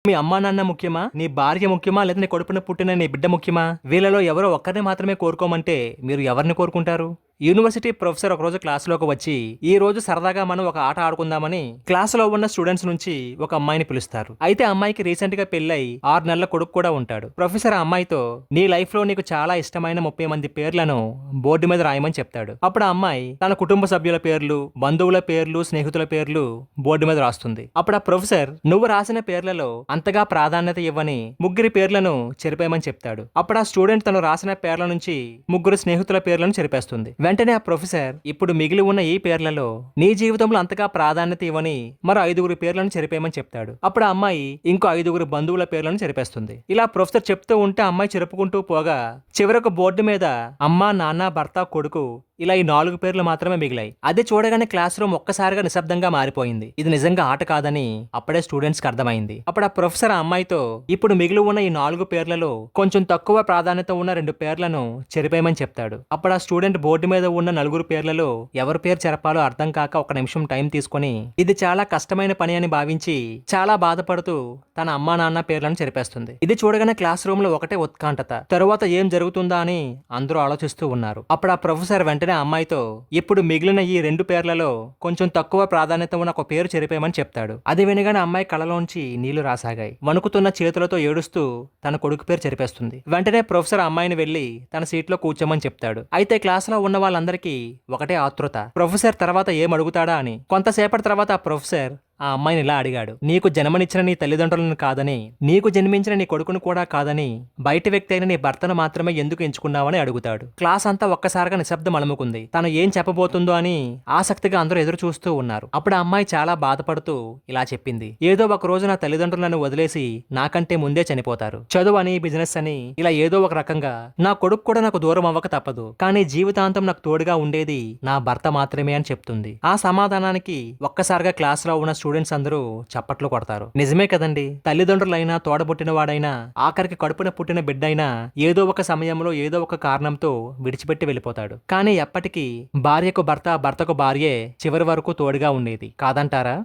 మీ అమ్మా నాన్న ముఖ్యమా, నీ భార్య ముఖ్యమా, లేదా నీ కడుపున పుట్టిన నీ బిడ్డ ముఖ్యమా? వీళ్ళలో ఎవరో ఒక్కరిని మాత్రమే కోరుకోమంటే మీరు ఎవరిని కోరుకుంటారు? యూనివర్సిటీ ప్రొఫెసర్ ఒకరోజు క్లాసులోకి వచ్చి, ఈ రోజు సరదాగా మనం ఒక ఆట ఆడుకుందామని క్లాసులో ఉన్న స్టూడెంట్స్ నుంచి ఒక అమ్మాయిని పిలుస్తారు. అయితే అమ్మాయికి రీసెంట్ గా పెళ్ళై 6 నెలల కొడుకు కూడా ఉంటాడు. ప్రొఫెసర్ ఆ అమ్మాయితో, నీ లైఫ్ లో నీకు చాలా ఇష్టమైన 30 మంది పేర్లను బోర్డు మీద రాయమని చెప్తాడు. అప్పుడు ఆ అమ్మాయి తన కుటుంబ సభ్యుల పేర్లు, బంధువుల పేర్లు, స్నేహితుల పేర్లు బోర్డు మీద రాస్తుంది. అప్పుడు ఆ ప్రొఫెసర్, నువ్వు రాసిన పేర్లలో అంతగా ప్రాధాన్యత ఇవ్వని 3 పేర్లను చెరిపేయమని చెప్తాడు. అప్పుడు ఆ స్టూడెంట్ తను రాసిన పేర్ల నుంచి 3 స్నేహితుల పేర్లను చెరిపేస్తుంది. వెంటనే ఆ ప్రొఫెసర్, ఇప్పుడు మిగిలి ఉన్న ఈ పేర్లలో నీ జీవితంలో అంతగా ప్రాధాన్యత ఇవ్వని మరో 5 పేర్లను చెరిపేయమని చెప్తాడు. అప్పుడు ఆ అమ్మాయి ఇంకో 5 బంధువుల పేర్లను చెరిపేస్తుంది. ఇలా ప్రొఫెసర్ చెప్తూ ఉంటే అమ్మాయి చెరుపుకుంటూ పోగా చివరకు బోర్డు మీద అమ్మ, నాన్న, భర్త, కొడుకు ఇలా ఈ 4 పేర్లు మాత్రమే మిగిలాయి. అది చూడగానే క్లాస్ రూమ్ ఒక్కసారిగా నిశ్శబ్దంగా మారిపోయింది. ఇది నిజంగా ఆట కాదని అప్పుడే స్టూడెంట్స్ కి అర్థమైంది. అప్పుడు ఆ ప్రొఫెసర్ ఆ అమ్మాయితో, ఇప్పుడు మిగిలి ఉన్న ఈ 4 పేర్లలో కొంచెం తక్కువ ప్రాధాన్యత ఉన్న 2 పేర్లను చెరిపేయమని చెప్తాడు. అప్పుడు ఆ స్టూడెంట్ బోర్డు మీద ఉన్న 4 పేర్లలో ఎవరి పేరు చెరపాలో అర్థం కాక 1 నిమిషం టైం తీసుకుని ఇది చాలా కష్టమైన పని అని భావించి చాలా బాధపడుతూ తన అమ్మా నాన్న పేర్లను చెరిపేస్తుంది. ఇది చూడగానే క్లాస్ రూమ్ లో ఒకటే ఉత్కంఠత. తరువాత ఏం జరుగుతుందా అని అందరూ ఆలోచిస్తూ ఉన్నారు. అప్పుడు ఆ ప్రొఫెసర్ వెంటనే అమ్మాయితో, ఇప్పుడు మిగిలిన ఈ 2 పేర్లలో కొంచెం తక్కువ ప్రాధాన్యత ఉన్న ఒక పేరు చెరిపేయమని చెప్తాడు. అది వినగానే అమ్మాయి కళ్ళలోంచి నీళ్లు రాసాగాయి. వణుకుతున్న చేతులతో ఏడుస్తూ తన కొడుకు పేరు చెరిపేస్తుంది. వెంటనే ప్రొఫెసర్ అమ్మాయిని వెళ్లి తన సీట్లో కూర్చోమని చెప్తాడు. అయితే క్లాస్ లో ఉన్న వాళ్ళందరికీ ఒకటే ఆతృత, ప్రొఫెసర్ తర్వాత ఏం అడుగుతాడా అని. కొంతసేపటి తర్వాత ఆ ప్రొఫెసర్ ఆ అమ్మాయిని ఇలా అడిగాడు, నీకు జన్మనిచ్చిన నీ తల్లిదండ్రులను కాదని, నీకు జన్మించిన నీ కొడుకును కూడా కాదని, బయట వ్యక్తి అయిన నీ భర్తను మాత్రమే ఎందుకు ఎంచుకున్నావని అడుగుతాడు. క్లాస్ అంతా ఒక్కసారిగా నిశ్శబ్దం అలుముకుంది. తను ఏం చెప్పబోతుందో అని ఆసక్తిగా అందరూ ఎదురు చూస్తూ ఉన్నారు. అప్పుడు ఆ అమ్మాయి చాలా బాధపడుతూ ఇలా చెప్పింది, ఏదో ఒక రోజు నా తల్లిదండ్రులను వదిలేసి నాకంటే ముందే చనిపోతారు. చదువు అని, బిజినెస్ అని ఇలా ఏదో ఒక రకంగా నా కొడుకు కూడా నాకు దూరం అవ్వక తప్పదు. కానీ జీవితాంతం నాకు తోడుగా ఉండేది నా భర్త మాత్రమే అని చెప్తుంది. ఆ సమాధానానికి ఒక్కసారిగా క్లాస్ లో ఉన్న స్టూడెంట్స్ అందరూ చప్పట్లు కొడతారు. నిజమే కదండి, తల్లిదండ్రులైనా, తోడబుట్టిన వాడైనా, ఆఖరికి కడుపున పుట్టిన బిడ్డైనా ఏదో ఒక సమయంలో ఏదో ఒక కారణంతో విడిచిపెట్టి వెళ్ళిపోతాడు. కానీ ఎప్పటికీ భార్యకు భర్త, భర్తకు భార్యే చివరి వరకు తోడుగా ఉండేది కాదంటారా?